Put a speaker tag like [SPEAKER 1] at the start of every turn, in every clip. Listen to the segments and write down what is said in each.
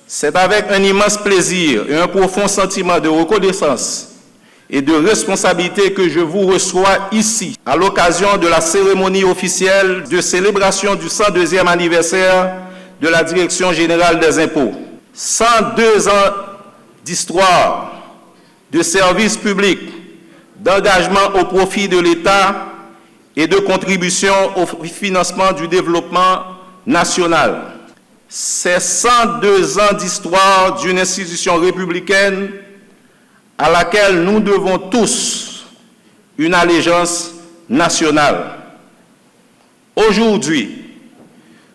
[SPEAKER 1] C'est avec un immense plaisir et un profond sentiment de reconnaissance et de responsabilité que je vous reçois ici à l'occasion de la cérémonie officielle de célébration du 102e anniversaire de la Direction générale des impôts. 102 ans d'histoire, de service public, d'engagement au profit de l'État et de contribution au financement du développement national. C'est 102 ans d'histoire d'une institution républicaine à laquelle nous devons tous une allégeance nationale. Aujourd'hui,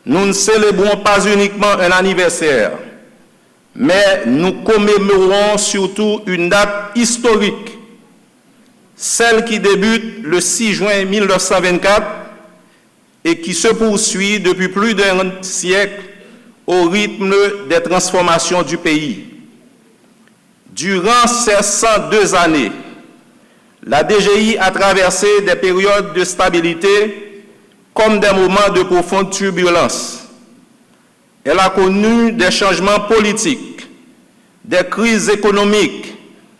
[SPEAKER 1] nous ne célébrons pas uniquement un anniversaire, mais nous commémorons surtout une date historique, celle qui débute le 6 juin 1924 et qui se poursuit depuis plus d'un siècle au rythme des transformations du pays. Durant ces 102 années, la DGI a traversé des périodes de stabilité comme des moments de profonde turbulence. Elle a connu des changements politiques, des crises économiques,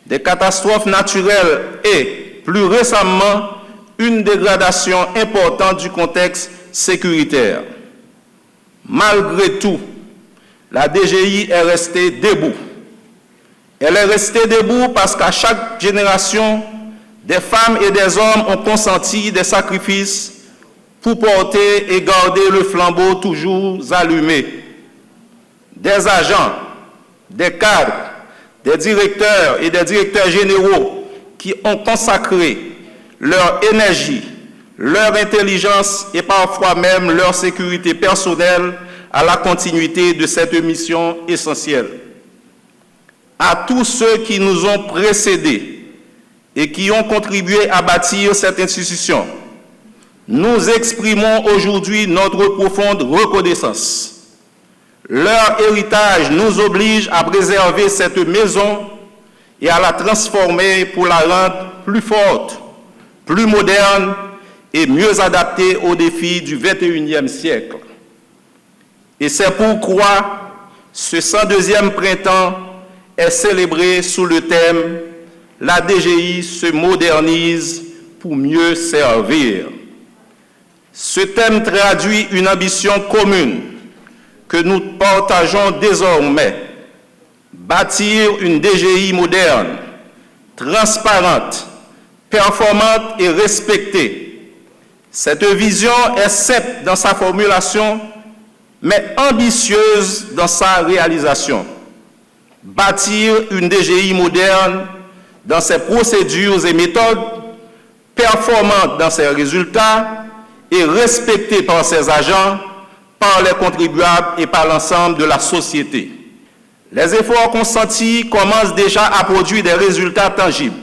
[SPEAKER 1] des catastrophes naturelles et, plus récemment, une dégradation importante du contexte sécuritaire. Malgré tout, la DGI est restée debout. Elle est restée debout parce qu'à chaque génération, des femmes et des hommes ont consenti des sacrifices pour porter et garder le flambeau toujours allumé. Des agents, des cadres, des directeurs et des directeurs généraux qui ont consacré leur énergie, leur intelligence et parfois même leur sécurité personnelle à la continuité de cette mission essentielle. À tous ceux qui nous ont précédés et qui ont contribué à bâtir cette institution, nous exprimons aujourd'hui notre profonde reconnaissance. Leur héritage nous oblige à préserver cette maison et à la transformer pour la rendre plus forte, plus moderne et mieux adaptée aux défis du XXIe siècle. Et c'est pourquoi ce 102e printemps est célébré sous le thème « La DGI se modernise pour mieux servir ». Ce thème traduit une ambition commune que nous partageons désormais, bâtir une DGI moderne, transparente, performante et respectée. Cette vision est simple dans sa formulation, mais ambitieuse dans sa réalisation. Bâtir une DGI moderne dans ses procédures et méthodes, performante dans ses résultats et respectée par ses agents, par les contribuables et par l'ensemble de la société. Les efforts consentis commencent déjà à produire des résultats tangibles.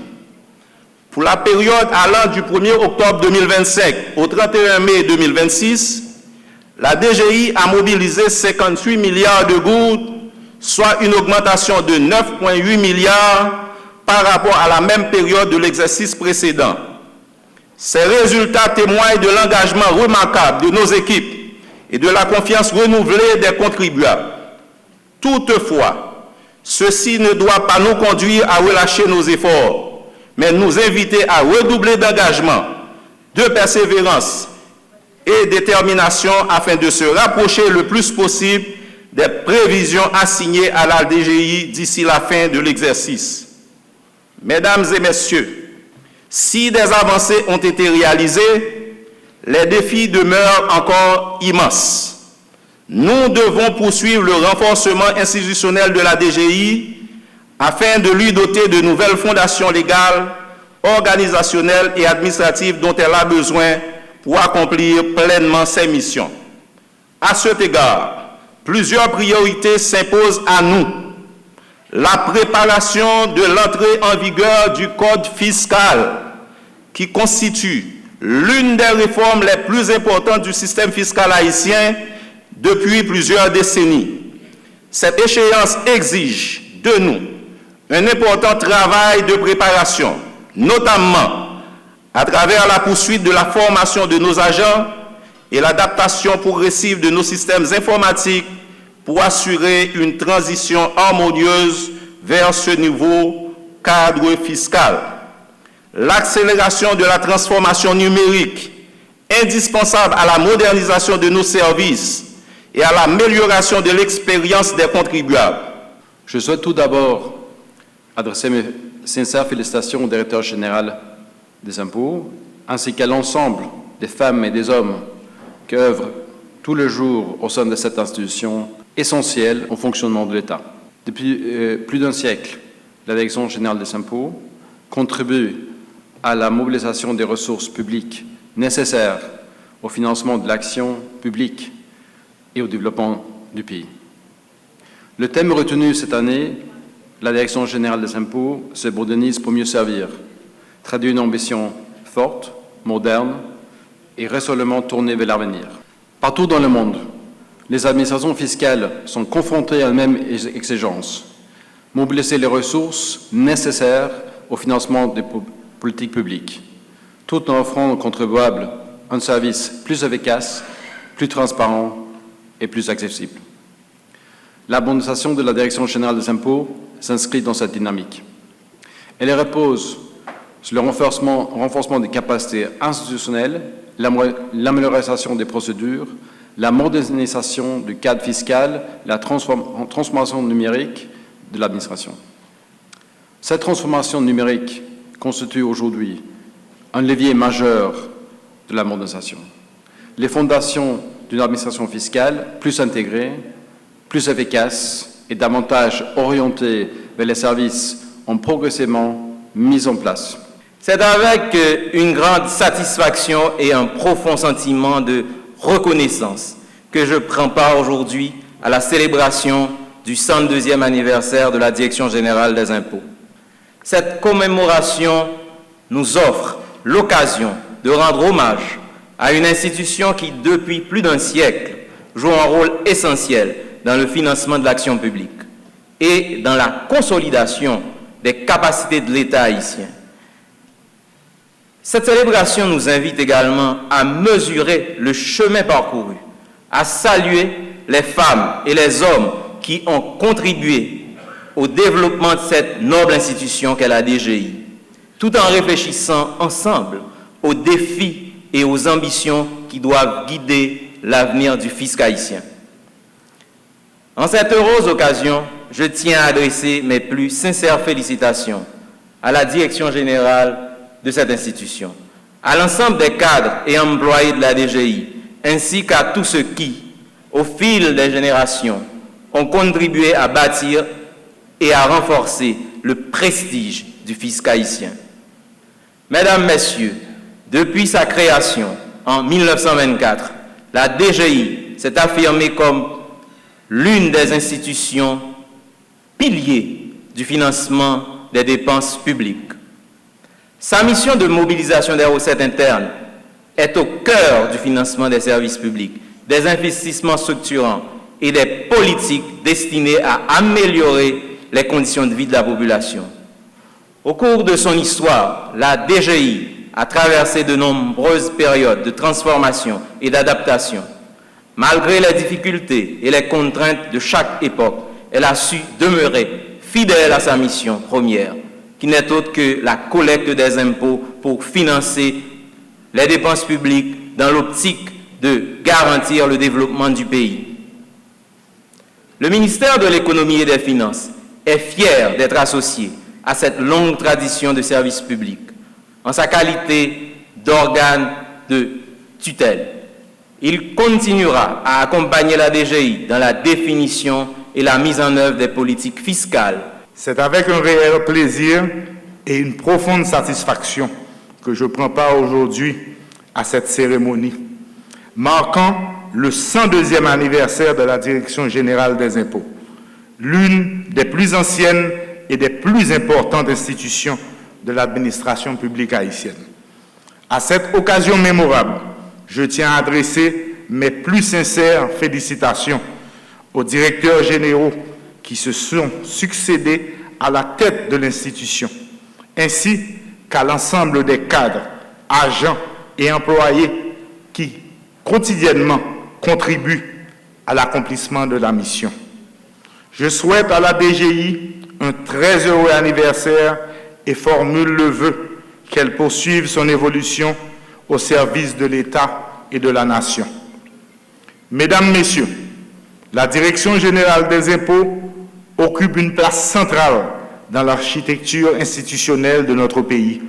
[SPEAKER 1] Pour la période allant du 1er octobre 2025 au 31 mai 2026, la DGI a mobilisé 58 milliards de gouttes, soit une augmentation de 9,8 milliards par rapport à la même période de l'exercice précédent. Ces résultats témoignent de l'engagement remarquable de nos équipes et de la confiance renouvelée des contribuables. Toutefois, ceci ne doit pas nous conduire à relâcher nos efforts, mais nous inviter à redoubler d'engagement, de persévérance et détermination afin de se rapprocher le plus possible des prévisions assignées à la DGI d'ici la fin de l'exercice. Mesdames et messieurs, si des avancées ont été réalisées, les défis demeurent encore immenses. Nous devons poursuivre le renforcement institutionnel de la DGI afin de lui doter de nouvelles fondations légales, organisationnelles et administratives dont elle a besoin pour accomplir pleinement ses missions. À cet égard, plusieurs priorités s'imposent à nous. La préparation de l'entrée en vigueur du Code fiscal, qui constitue l'une des réformes les plus importantes du système fiscal haïtien depuis plusieurs décennies. Cette échéance exige de nous un important travail de préparation, notamment à travers la poursuite de la formation de nos agents et l'adaptation progressive de nos systèmes informatiques pour assurer une transition harmonieuse vers ce nouveau cadre fiscal. L'accélération de la transformation numérique, indispensable à la modernisation de nos services et à l'amélioration de l'expérience des contribuables.
[SPEAKER 2] Je souhaite tout d'abord adresser mes sincères félicitations au directeur général des impôts, ainsi qu'à l'ensemble des femmes et des hommes qui œuvrent tous les jours au sein de cette institution essentielle au fonctionnement de l'État. Depuis plus d'un siècle, la Direction générale des impôts contribue à la mobilisation des ressources publiques nécessaires au financement de l'action publique et au développement du pays. Le thème retenu cette année, la Direction générale des impôts se modernise pour mieux servir, traduit une ambition forte, moderne et résolument tournée vers l'avenir. Partout dans le monde, les administrations fiscales sont confrontées à la même exigence, mobiliser les ressources nécessaires au financement des politiques publiques, tout en offrant aux contribuables un service plus efficace, plus transparent et plus accessible. La modernisation de la Direction générale des impôts s'inscrit dans cette dynamique. Elle repose sur le renforcement des capacités institutionnelles, l'amélioration des procédures, la modernisation du cadre fiscal, la transformation numérique de l'administration. Cette transformation numérique constitue aujourd'hui un levier majeur de la modernisation. Les fondations d'une administration fiscale plus intégrée, plus efficace et davantage orientée vers les services ont progressivement mis en place.
[SPEAKER 1] C'est avec une grande satisfaction et un profond sentiment de reconnaissance que je prends part aujourd'hui à la célébration du 102e anniversaire de la Direction générale des impôts. Cette commémoration nous offre l'occasion de rendre hommage à une institution qui, depuis plus d'un siècle, joue un rôle essentiel dans le financement de l'action publique et dans la consolidation des capacités de l'État haïtien. Cette célébration nous invite également à mesurer le chemin parcouru, à saluer les femmes et les hommes qui ont contribué au développement de cette noble institution qu'est la DGI, tout en réfléchissant ensemble aux défis et aux ambitions qui doivent guider l'avenir du fisc haïtien. En cette heureuse occasion, je tiens à adresser mes plus sincères félicitations à la Direction générale de cette institution, à l'ensemble des cadres et employés de la DGI, ainsi qu'à tous ceux qui, au fil des générations, ont contribué à bâtir et à renforcer le prestige du fisc haïtien. Mesdames, Messieurs, depuis sa création en 1924, la DGI s'est affirmée comme l'une des institutions piliers du financement des dépenses publiques. Sa mission de mobilisation des recettes internes est au cœur du financement des services publics, des investissements structurants et des politiques destinées à améliorer les conditions de vie de la population. Au cours de son histoire, la DGI a traversé de nombreuses périodes de transformation et d'adaptation. Malgré les difficultés et les contraintes de chaque époque, elle a su demeurer fidèle à sa mission première, qui n'est autre que la collecte des impôts pour financer les dépenses publiques dans l'optique de garantir le développement du pays. Le ministère de l'Économie et des Finances est fier d'être associé à cette longue tradition de service public en sa qualité d'organe de tutelle. Il continuera à accompagner la DGI dans la définition et la mise en œuvre des politiques fiscales.
[SPEAKER 3] C'est avec un réel plaisir et une profonde satisfaction que je prends part aujourd'hui à cette cérémonie, marquant le 102e anniversaire de la Direction générale des impôts, l'une des plus anciennes et des plus importantes institutions de l'administration publique haïtienne. À cette occasion mémorable, je tiens à adresser mes plus sincères félicitations aux directeurs généraux qui se sont succédés à la tête de l'institution, ainsi qu'à l'ensemble des cadres, agents et employés qui quotidiennement contribuent à l'accomplissement de la mission. Je souhaite à la DGI un très heureux anniversaire et formule le vœu qu'elle poursuive son évolution au service de l'État et de la Nation. Mesdames, Messieurs, la Direction générale des impôts occupe une place centrale dans l'architecture institutionnelle de notre pays.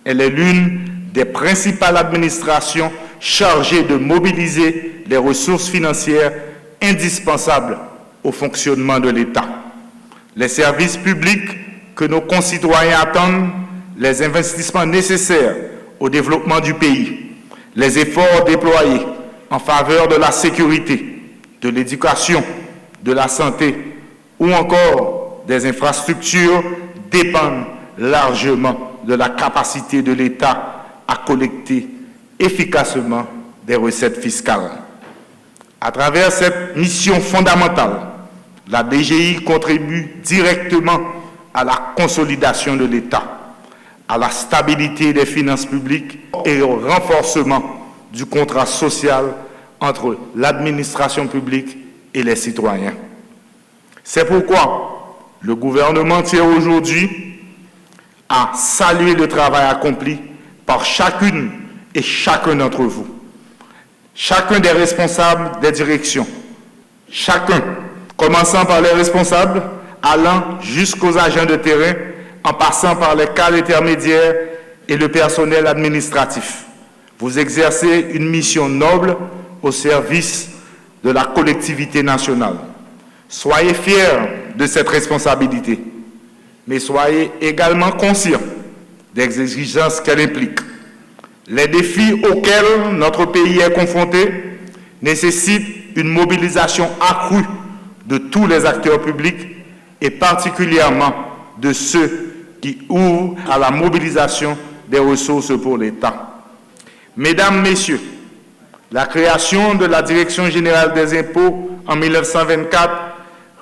[SPEAKER 3] Elle est l'une des principales administrations chargées de mobiliser les ressources financières indispensables au fonctionnement de l'État. Les services publics que nos concitoyens attendent, les investissements nécessaires au développement du pays, les efforts déployés en faveur de la sécurité, de l'éducation, de la santé ou encore des infrastructures dépendent largement de la capacité de l'État à collecter efficacement des recettes fiscales. À travers cette mission fondamentale, la DGI contribue directement à la consolidation de l'État, à la stabilité des finances publiques et au renforcement du contrat social entre l'administration publique et les citoyens. C'est pourquoi le gouvernement tient aujourd'hui à saluer le travail accompli par chacune et chacun d'entre vous, chacun des responsables des directions, chacun, commençant par les responsables, allant jusqu'aux agents de terrain, en passant par les cadres intermédiaires et le personnel administratif. Vous exercez une mission noble au service de la collectivité nationale. Soyez fiers de cette responsabilité, mais soyez également conscients des exigences qu'elle implique. Les défis auxquels notre pays est confronté nécessitent une mobilisation accrue de tous les acteurs publics et particulièrement de ceux qui ouvrent à la mobilisation des ressources pour l'État. Mesdames, Messieurs, la création de la Direction générale des impôts en 1924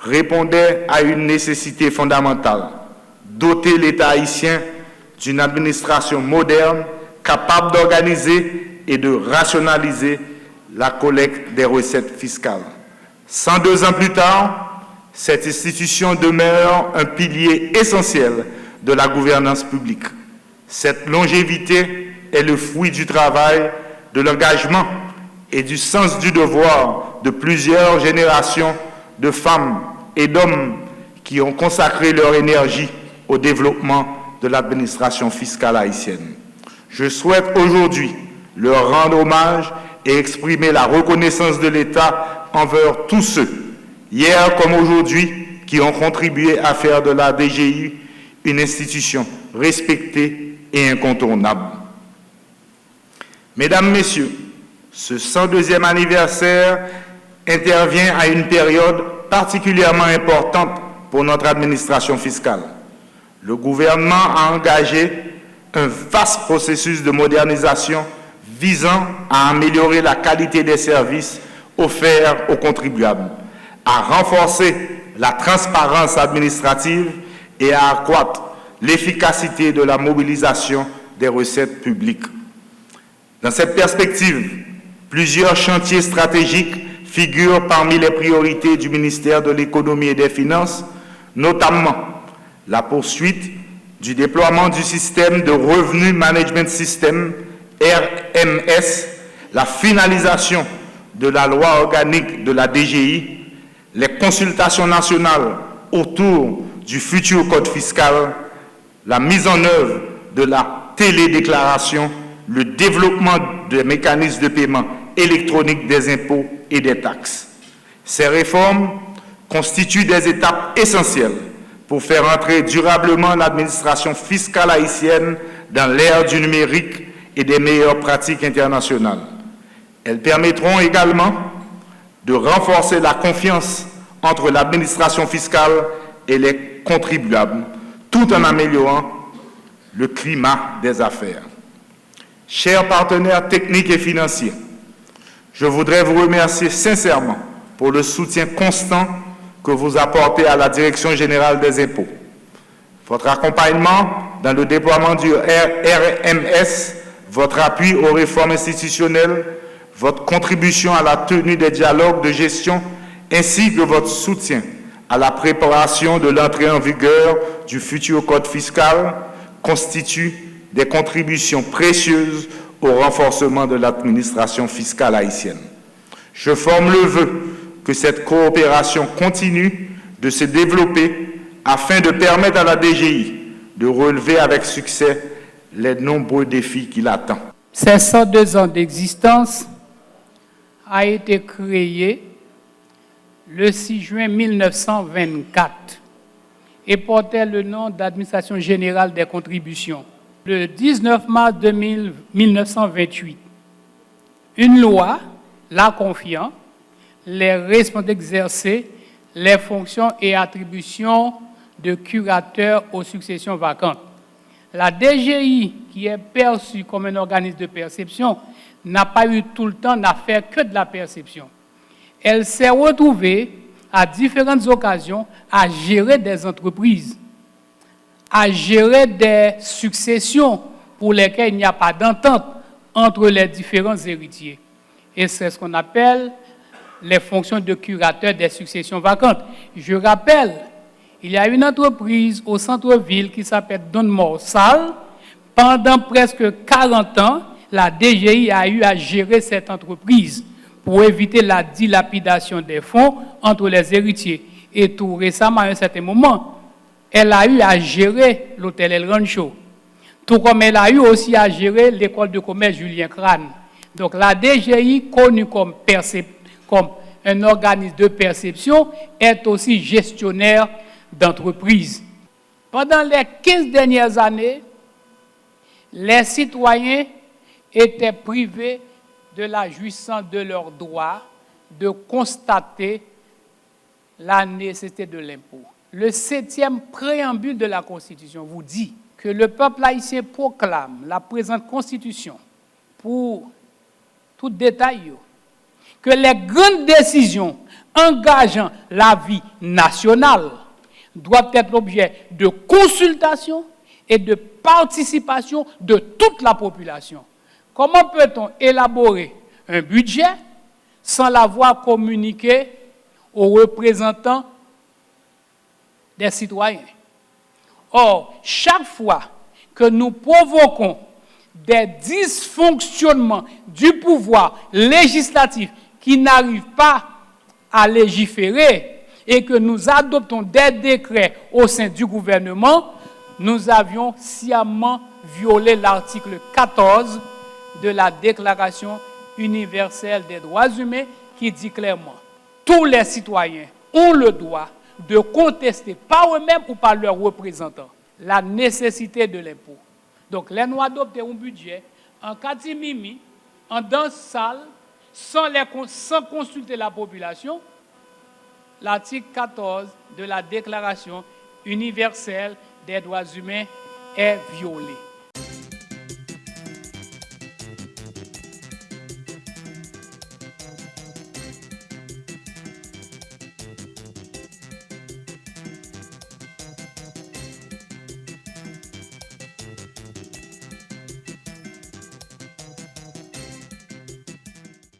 [SPEAKER 3] répondait à une nécessité fondamentale, doter l'État haïtien d'une administration moderne capable d'organiser et de rationaliser la collecte des recettes fiscales. 102 ans plus tard, cette institution demeure un pilier essentiel de la gouvernance publique. Cette longévité est le fruit du travail, de l'engagement et du sens du devoir de plusieurs générations de femmes et d'hommes qui ont consacré leur énergie au développement de l'administration fiscale haïtienne. Je souhaite aujourd'hui leur rendre hommage et exprimer la reconnaissance de l'État envers tous ceux, hier comme aujourd'hui, qui ont contribué à faire de la DGI une institution respectée et incontournable. Mesdames, Messieurs, ce 102e anniversaire intervient à une période particulièrement importante pour notre administration fiscale. Le gouvernement a engagé un vaste processus de modernisation visant à améliorer la qualité des services offerts aux contribuables, à renforcer la transparence administrative et à accroître l'efficacité de la mobilisation des recettes publiques. Dans cette perspective, plusieurs chantiers stratégiques figurent parmi les priorités du ministère de l'Économie et des Finances, notamment la poursuite du déploiement du système de Revenue Management System, RMS, la finalisation de la loi organique de la DGI, les consultations nationales autour du futur code fiscal, la mise en œuvre de la télédéclaration, le développement des mécanismes de paiement électronique des impôts et des taxes. Ces réformes constituent des étapes essentielles pour faire entrer durablement l'administration fiscale haïtienne dans l'ère du numérique et des meilleures pratiques internationales. Elles permettront également de renforcer la confiance entre l'administration fiscale et les contribuables, tout en améliorant le climat des affaires. Chers partenaires techniques et financiers, je voudrais vous remercier sincèrement pour le soutien constant que vous apportez à la Direction générale des impôts. Votre accompagnement dans le déploiement du RMS, votre appui aux réformes institutionnelles, votre contribution à la tenue des dialogues de gestion ainsi que votre soutien à la préparation de l'entrée en vigueur du futur code fiscal constituent des contributions précieuses au renforcement de l'administration fiscale haïtienne. Je forme le vœu que cette coopération continue de se développer afin de permettre à la DGI de relever avec succès les nombreux défis qui l'attendent.
[SPEAKER 4] Ces 102 ans d'existence a été créé le 6 juin 1924 et portait le nom d'Administration générale des contributions. Le 19 mars 1928, une loi la confiant les responsabilités d'exercer les fonctions et attributions de curateur aux successions vacantes. La DGI, qui est perçue comme un organisme de perception, n'a pas eu tout le temps à faire que de la perception. Elle s'est retrouvée à différentes occasions à gérer des entreprises, à gérer des successions pour lesquelles il n'y a pas d'entente entre les différents héritiers. Et c'est ce qu'on appelle les fonctions de curateur des successions vacantes. Je rappelle, il y a une entreprise au centre-ville qui s'appelle Don Morsal. Pendant presque 40 ans, la DGI a eu à gérer cette entreprise pour éviter la dilapidation des fonds entre les héritiers. Et tout récemment, à un certain moment, elle a eu à gérer l'hôtel El Rancho. Tout comme elle a eu aussi à gérer l'école de commerce Julien Crane. Donc la DGI, connue comme un organisme de perception, est aussi gestionnaire d'entreprises. Pendant les 15 dernières années, les citoyens étaient privés de la jouissance de leur droit de constater la nécessité de l'impôt. Le 7e préambule de la Constitution vous dit que le peuple haïtien proclame la présente Constitution pour tout détail, que les grandes décisions engageant la vie nationale doivent être l'objet de consultation et de participation de toute la population. Comment peut-on élaborer un budget sans l'avoir communiqué aux représentants des citoyens? Or, chaque fois que nous provoquons des dysfonctionnements du pouvoir législatif qui n'arrivent pas à légiférer et que nous adoptons des décrets au sein du gouvernement, nous avions sciemment violé l'article 14 de la Déclaration universelle des droits humains qui dit clairement « Tous les citoyens ont le droit de contester par eux-mêmes ou par leurs représentants la nécessité de l'impôt. » Donc, les nous adopter un budget en catimimi, en danse salle, sans consulter la population. L'article 14 de la Déclaration universelle des droits humains est violé.